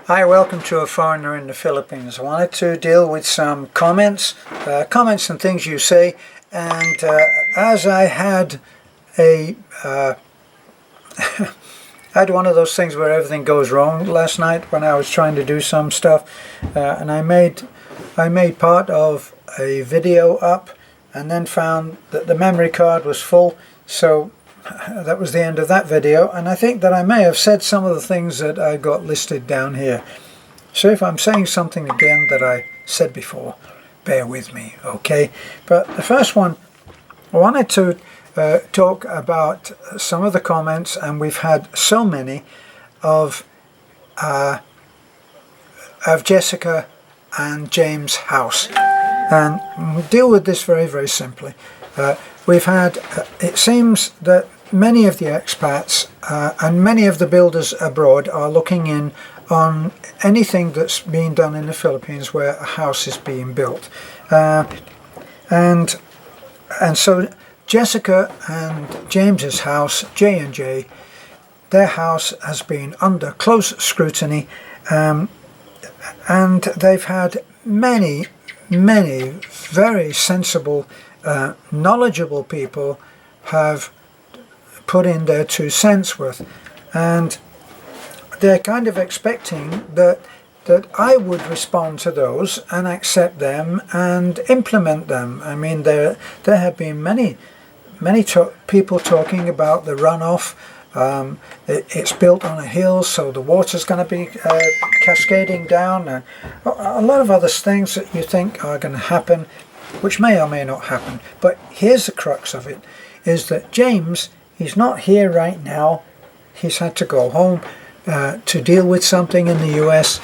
Hi, welcome to A Foreigner in the Philippines. I wanted to deal with some comments and things you say, and as I had had one of those things where everything goes wrong last night when I was trying to do some stuff, and I made part of a video up and then found that the memory card was full, so that was the end of that video, and I think that I may have said some of the things that I got listed down here. So if I'm saying something again that I said before, bear with me, okay? But the first one, I wanted to talk about some of the comments, and we've had so many of Jessica and James' house, and we'll deal with this very, very simply. We've had, it seems that many of the expats and many of the builders abroad are looking in on anything that's being done in the Philippines where a house is being built, and so Jessica and James's house, J&J, their house has been under close scrutiny, and they've had many very sensible, knowledgeable people have put in their 2 cents worth, and they're kind of expecting that I would respond to those and accept them and implement them. I mean, there have been many people talking about the runoff. It's built on a hill, so the water's going to be cascading down, and a lot of other things that you think are going to happen, which may or may not happen. But here's the crux of it, is that James, he's not here right now. He's had to go home to deal with something in the US,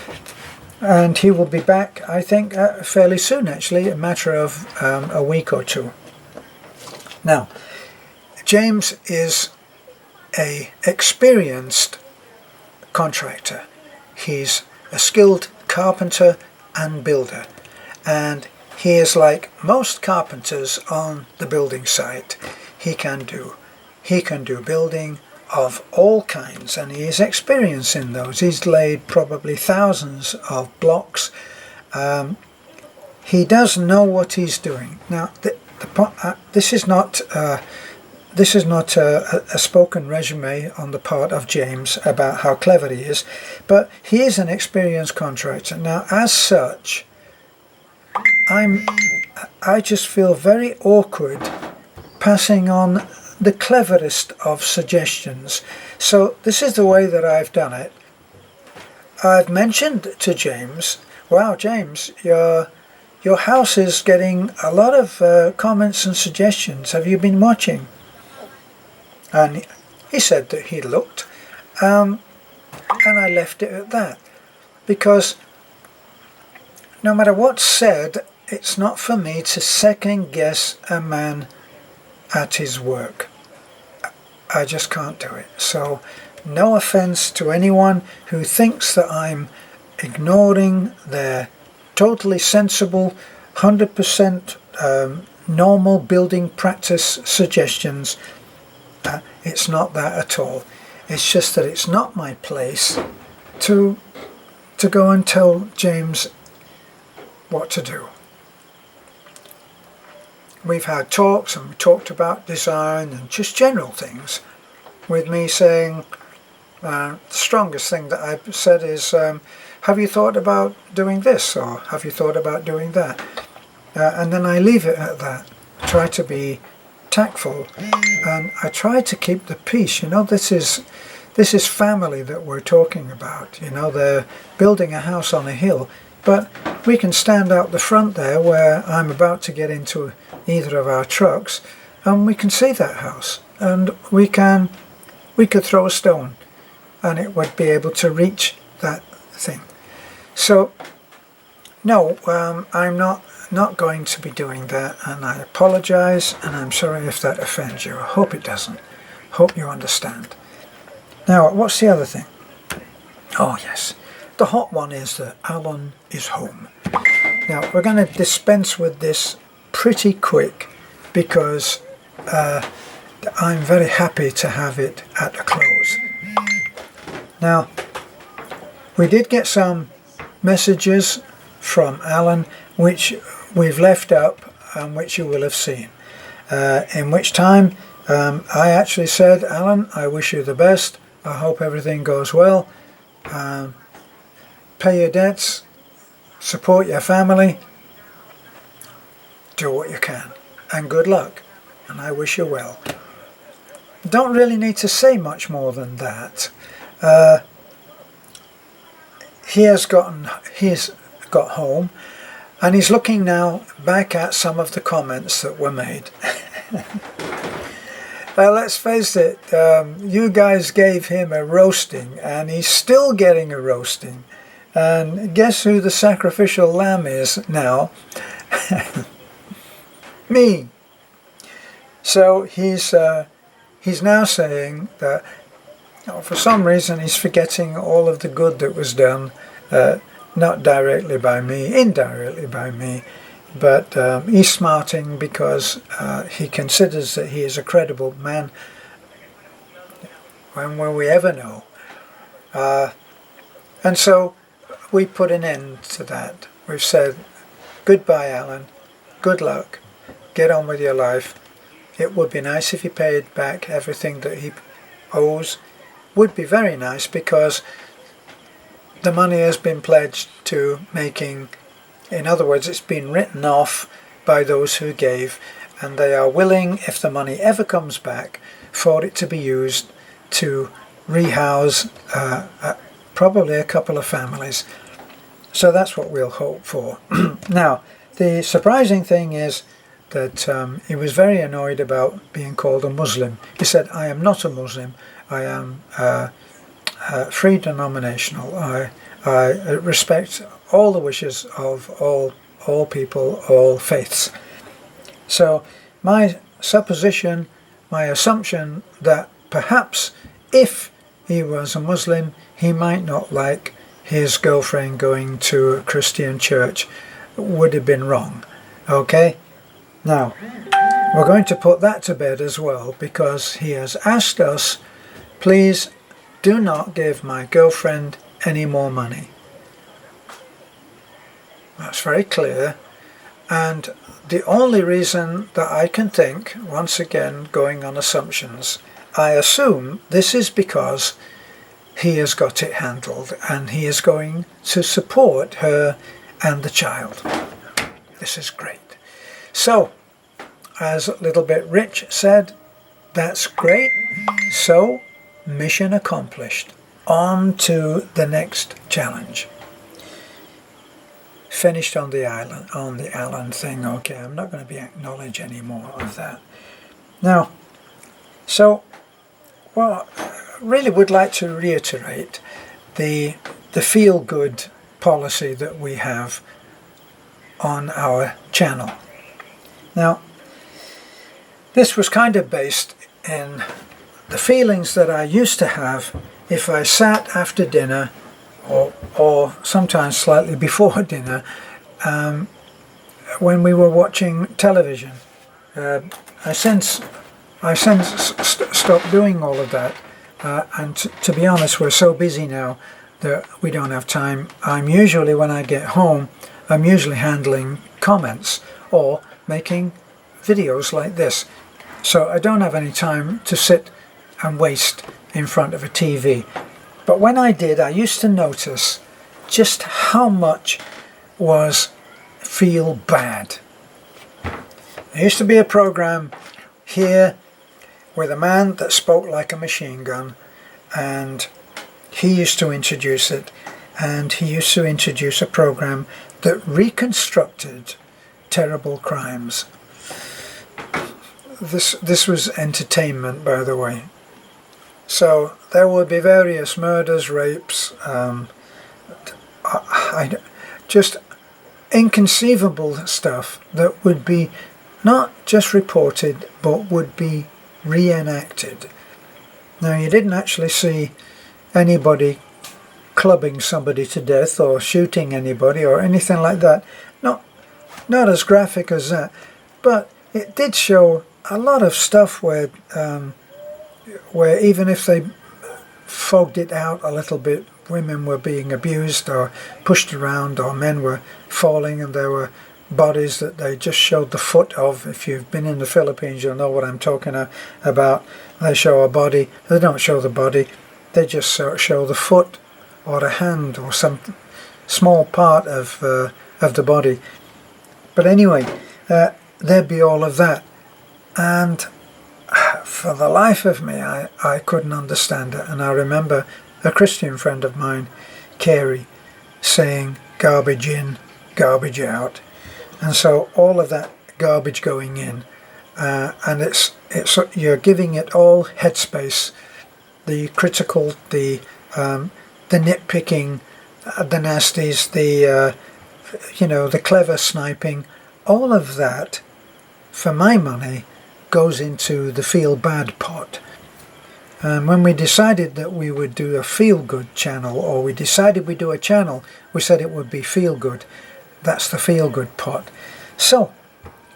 and he will be back, I think, fairly soon, actually, a matter of a week or two. Now, James is an experienced contractor. He's a skilled carpenter and builder, and he is like most carpenters on the building site. He can do building of all kinds, and he is experienced in those. He's laid probably thousands of blocks. He does know what he's doing. Now, this is not a spoken resume on the part of James about how clever he is, but he is an experienced contractor. Now, as such, I just feel very awkward passing on the cleverest of suggestions. So this is the way that I've done it. I've mentioned to James, wow, James, your house is getting a lot of comments and suggestions. Have you been watching? And he said that he looked, and I left it at that, because no matter what's said, it's not for me to second guess a man at his work. I just can't do it. So no offense to anyone who thinks that I'm ignoring their totally sensible 100% normal building practice suggestions. It's not that at all. It's just that it's not my place to go and tell James what to do. We've had talks, and we talked about design and just general things, with me saying, the strongest thing that I've said is, have you thought about doing this, or have you thought about doing that? And then I leave it at that. Try to be tactful, and I try to keep the peace. You know, this is family that we're talking about. You know, they're building a house on a hill, but we can stand out the front there where I'm about to get into either of our trucks, and we can see that house, and we could throw a stone and it would be able to reach that thing. So no, I'm not going to be doing that, and I apologize, and I'm sorry if that offends you. I hope it doesn't. Hope you understand. Now, what's the other thing? Oh yes, the hot one is that Alan is home. Now, we're going to dispense with this pretty quick, because I'm very happy to have it at a close. Now, We did get some messages from Alan which we've left up and which you will have seen. In which time I actually said, Alan, I wish you the best. I hope everything goes well. Pay your debts, support your family, do what you can, and good luck, and I wish you well. Don't really need to say much more than that. He's got home, and he's looking now back at some of the comments that were made. Let's face it, you guys gave him a roasting, and he's still getting a roasting. And guess who the sacrificial lamb is now? Me. So he's now saying that for some reason he's forgetting all of the good that was done, not directly by me, indirectly by me, but he's smarting because he considers that he is a credible man. When will we ever know? And so we put an end to that. We've said, goodbye, Alan, good luck, get on with your life. It would be nice if he paid back everything that he owes. Would be very nice, because the money has been pledged to making, in other words, it's been written off by those who gave, and they are willing, if the money ever comes back, for it to be used to rehouse probably a couple of families. So that's what we'll hope for. Now, the surprising thing is that he was very annoyed about being called a Muslim. He said, I am not a Muslim, I am free denominational. I respect all the wishes of all people, all faiths. So my supposition, my assumption that perhaps if he was a Muslim, he might not like his girlfriend going to a Christian church, would have been wrong. Okay? Now, we're going to put that to bed as well, because he has asked us, please do not give my girlfriend any more money. That's very clear. And the only reason that I can think, once again going on assumptions, I assume this is because he has got it handled and he is going to support her and the child. This is great. So, as Little Bit Rich said, that's great. So, mission accomplished. On to the next challenge. Finished on the Alan thing. Okay, I'm not going to acknowledge any more of that. Now, so, well, I really would like to reiterate the feel-good policy that we have on our channel. Now, this was kind of based in the feelings that I used to have if I sat after dinner or sometimes slightly before dinner when we were watching television. I since stopped doing all of that, and to be honest, we're so busy now that we don't have time. I'm usually, when I get home, I'm usually handling comments or making videos like this. So I don't have any time to sit and waste in front of a TV. But when I did, I used to notice just how much was feel bad. There used to be a program here with a man that spoke like a machine gun, and he used to introduce it, and he used to introduce a program that reconstructed terrible crimes. This was entertainment, by the way. So there would be various murders, rapes, just inconceivable stuff that would be not just reported, but would be reenacted. Now, you didn't actually see anybody clubbing somebody to death or shooting anybody or anything like that. Not as graphic as that, but it did show a lot of stuff where even if they fogged it out a little bit women were being abused or pushed around, or men were falling and there were bodies that they just showed the foot of. If you've been in the Philippines, you'll know what I'm talking about. They show a body, they don't show the body, they just show the foot or a hand or some small part of the body. But anyway, there'd be all of that, and for the life of me I couldn't understand it. And I remember a Christian friend of mine, Carey, saying garbage in, garbage out. And so all of that garbage going in, and it's you're giving it all headspace, the critical, the nitpicking, the nasties, the the clever sniping, all of that, for my money, goes into the feel bad pot. And when we decided that we would do a feel good channel, or we decided we'd do a channel, we said it would be feel good. That's the feel good pot. So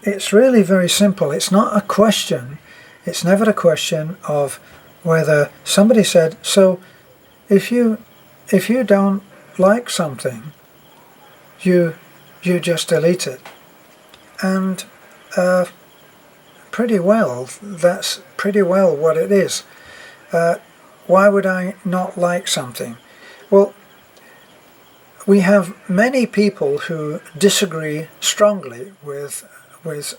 it's really very simple. It's not a question. It's never a question of whether somebody said, so if you don't like something, you just delete it. And pretty well, that's pretty well what it is. Why would I not like something? Well, we have many people who disagree strongly with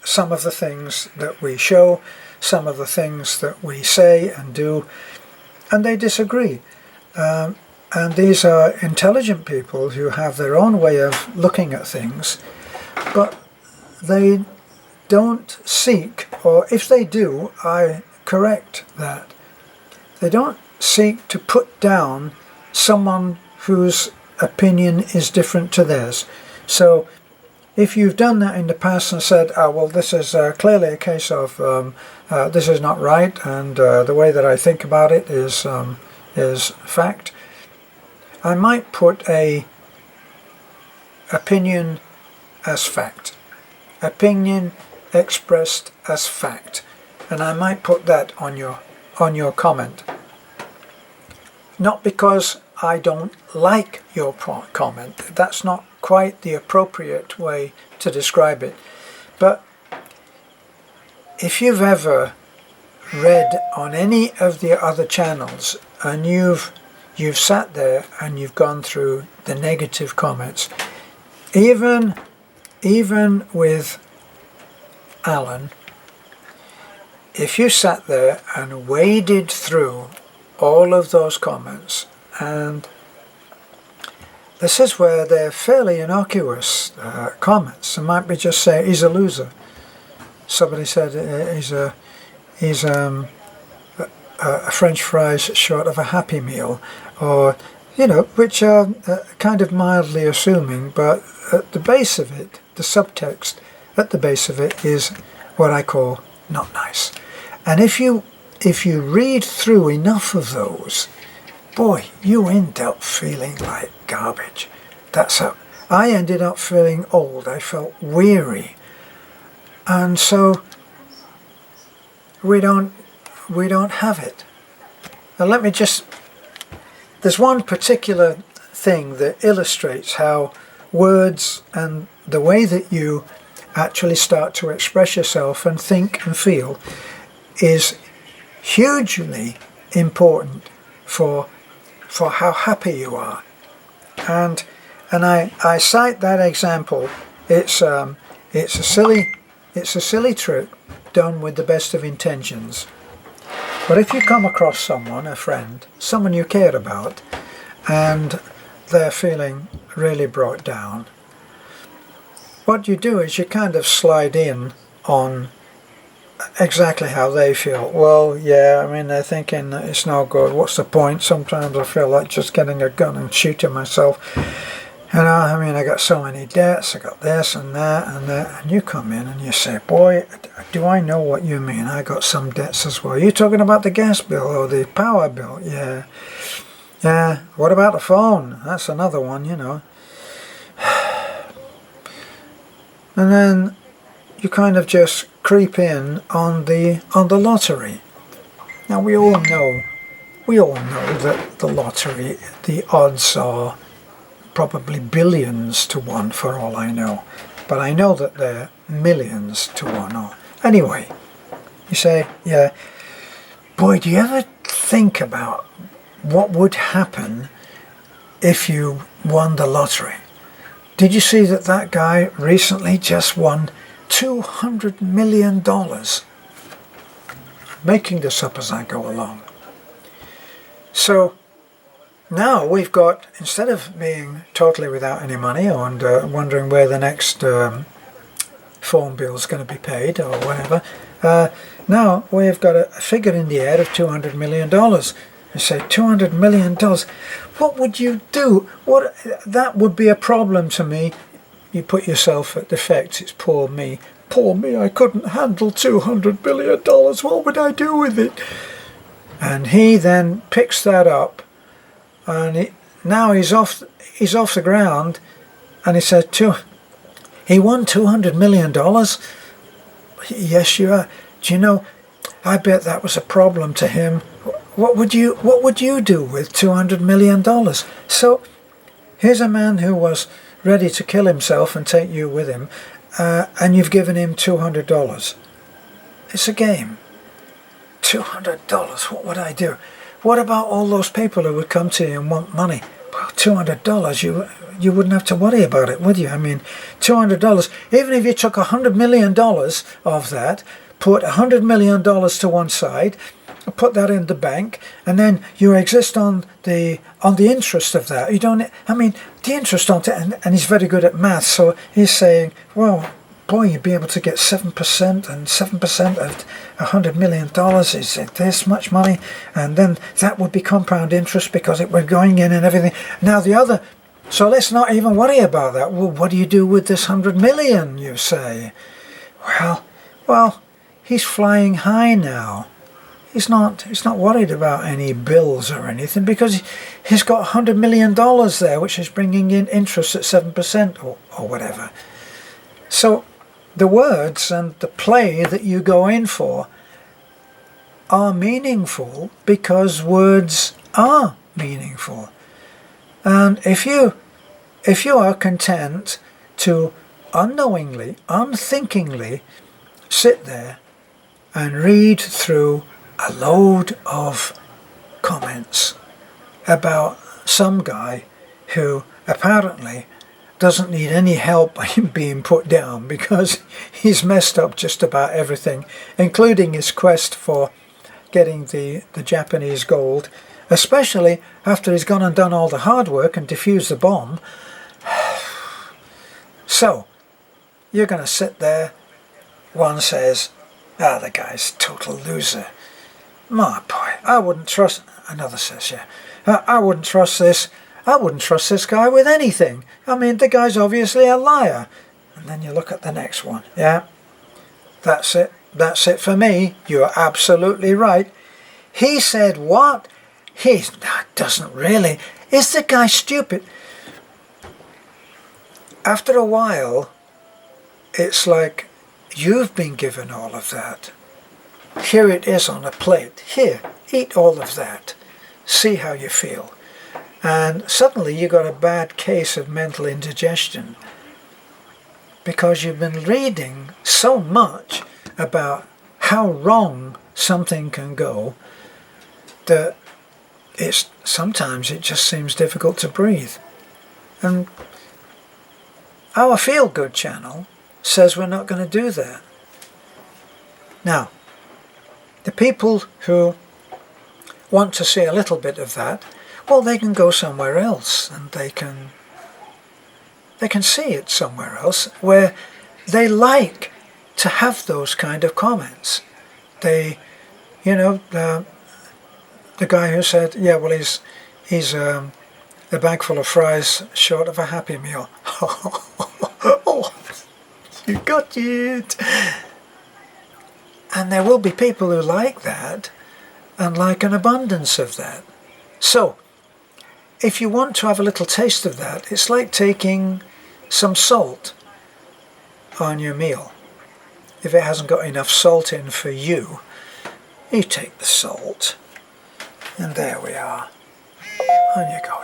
some of the things that we show, some of the things that we say and do, and they disagree. And these are intelligent people who have their own way of looking at things, but they don't seek, or if they do, I correct that. They don't seek to put down someone whose opinion is different to theirs. So if you've done that in the past and said, oh well, this is clearly a case of this is not right, and the way that I think about it is fact, I might put a opinion as fact, opinion expressed as fact, and I might put that on your comment. Not because I don't like your comment, that's not quite the appropriate way to describe it, but if you've ever read on any of the other channels and you've sat there and you've gone through the negative comments, even with Alan, if you sat there and waded through all of those comments, and this is where they're fairly innocuous comments. It might be just say he's a loser. Somebody said he's a French fries short of a Happy Meal, or which are kind of mildly assuming, but at the base of it, the subtext at the base of it is what I call not nice. And if you read through enough of those, boy, you end up feeling like garbage. That's how I ended up feeling old. I felt weary. And so we don't have it. Now let me just, there's one particular thing that illustrates how words and the way that you actually start to express yourself and think and feel is hugely important for how happy you are. And I cite that example. It's a silly trick done with the best of intentions. But if you come across someone, a friend, someone you care about, and they're feeling really brought down, what you do is you kind of slide in on exactly how they feel. Well, yeah, I mean, they're thinking that it's no good. What's the point? Sometimes I feel like just getting a gun and shooting myself. I mean, I got so many debts, I got this and that and that, and you come in and you say, boy, do I know what you mean? I got some debts as well. You're talking about the gas bill or the power bill? Yeah. Yeah, what about the phone? That's another one, And then you kind of just creep in on the lottery. Now we all know we all know that the lottery, the odds are probably billions to one for all I know. But I know that they're millions to one. Or anyway, you say, yeah, boy, do you ever think about what would happen if you won the lottery? Did you see that that guy recently just won $200 million? Making this up as I go along. So now we've got, instead of being totally without any money and wondering where the next phone bill is going to be paid or whatever, now we've got a figure in the air of $200 million. You say, $200 million, what would you do? That would be a problem to me. You put yourself at defect. It's poor me. Poor me, I couldn't handle $200 million. What would I do with it? And he then picks that up, and now he's off the ground, and he said, he won $200 million? Yes, you are. Do you know, I bet that was a problem to him. What would you do with $200 million? So here's a man who was ready to kill himself and take you with him, and you've given him $200. It's a game. $200, what would I do? What about all those people who would come to you and want money? Well, $200, you wouldn't have to worry about it, would you? I mean, $200, even if you took $100 million of that, put $100 million to one side, put that in the bank, and then you exist on the interest of that. You don't, I mean, the interest on it, and he's very good at math, so he's saying, well, boy, you'd be able to get 7%, and 7% of $100 million is this much money, and then that would be compound interest because it were going in and everything. Now the other, so let's not even worry about that. Well, what do you do with this 100 million, you say? Well, he's flying high now. He's not worried about any bills or anything because he's got $100 million there, which is bringing in interest at 7% or whatever. So the words and the play that you go in for are meaningful because words are meaningful. And if you are content to unknowingly, unthinkingly sit there and read through a load of comments about some guy who apparently doesn't need any help being put down because he's messed up just about everything, including his quest for getting the Japanese gold, especially after he's gone and done all the hard work and defused the bomb. So, you're going to sit there, one says, the guy's a total loser. My boy, I wouldn't trust, another says, I wouldn't trust this guy with anything. I mean, the guy's obviously a liar. And then you look at the next one. Yeah, that's it for me. You're absolutely right. He said what? He doesn't really. Is the guy stupid? After a while, it's like you've been given all of that. Here it is on a plate. Here, eat all of that. See how you feel. And suddenly you got a bad case of mental indigestion because you've been reading so much about how wrong something can go that sometimes it just seems difficult to breathe. And our feel-good channel says we're not going to do that. Now, the people who want to see a little bit of that, well, they can go somewhere else and they can see it somewhere else where they like to have those kind of comments. They, the guy who said, yeah, well, he's a bag full of fries short of a Happy Meal. Oh, you got it. And there will be people who like that and like an abundance of that. So, if you want to have a little taste of that, it's like taking some salt on your meal. If it hasn't got enough salt in for you, you take the salt And there we are. And you go.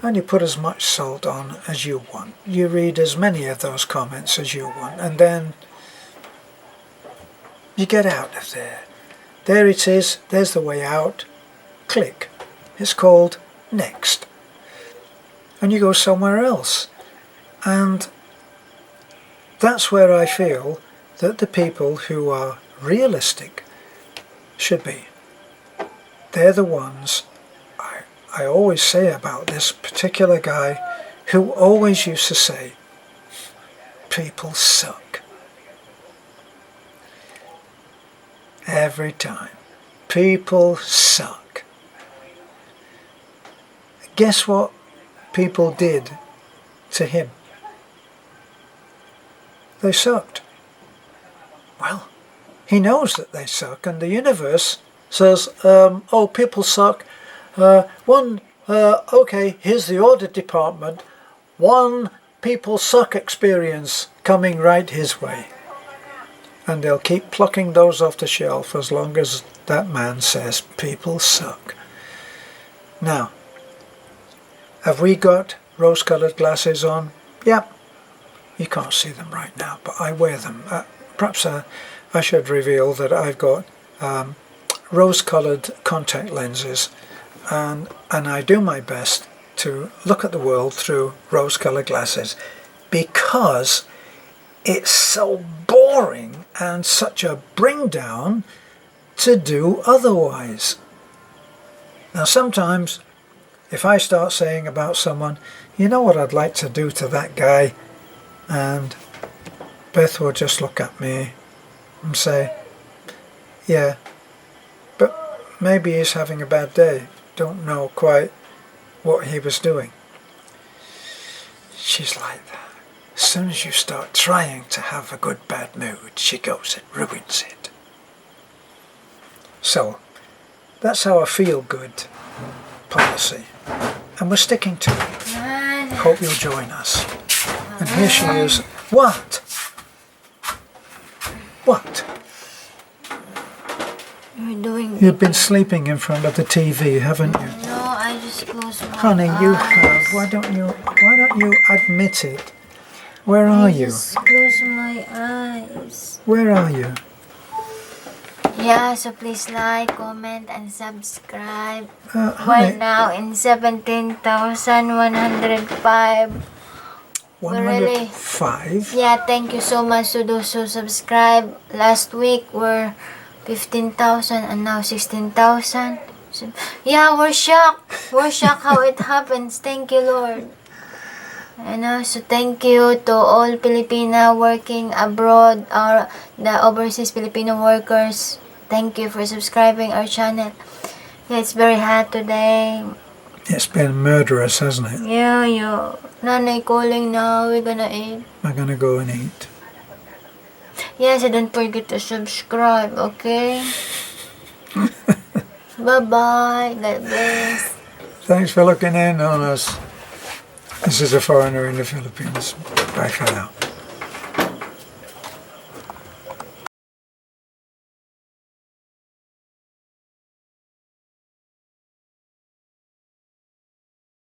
And you put as much salt on as you want. You read as many of those comments as you want. And then you get out of there. There it is. There's the way out. Click. It's called Next. And you go somewhere else. And that's where I feel that the people who are realistic should be. They're the ones I always say about this particular guy who always used to say, people suck. Every time. People suck. Guess what people did to him? They sucked. Well, he knows that they suck, and the universe says, oh, people suck. Okay, here's the audit department. One people suck experience coming right his way. And they'll keep plucking those off the shelf as long as that man says people suck. Now, have we got rose-coloured glasses on? Yep. You can't see them right now, but I wear them. Perhaps I should reveal that I've got rose-coloured contact lenses, and I do my best to look at the world through rose-coloured glasses because it's so boring and such a bring down to do otherwise. Now sometimes if I start saying about someone, you know what I'd like to do to that guy, and Beth will just look at me and say, yeah, but maybe he's having a bad day. Don't know quite what he was doing. She's like that. As soon as you start trying to have a good bad mood, she goes and ruins it. So, that's our feel-good policy. And we're sticking to it. Hope you'll join us. And here she is. What? What? You've been sleeping in front of the TV, haven't you? No, I just closed my Honey, eyes. you have. Why don't you admit it? Where are you? I just closed my eyes. Where are you? Yeah, so please like, comment, and subscribe. We're Honey, now in 17,105. 105? Yeah, thank you so much to those who subscribe. Last week we're 15,000 and now 16,000. So, yeah, we're shocked. We're shocked how it happens. Thank you, Lord. And also thank you to all Filipino working abroad, or the overseas Filipino workers. Thank you for subscribing our channel. Yeah, it's very hot today. It's been murderous, hasn't it? Yeah. Nanay calling now. We're gonna eat. I'm gonna go and eat. Yes, and don't forget to subscribe, okay? Bye-bye. God bless. Thanks for looking in on us. This is a foreigner in the Philippines. Bye for now.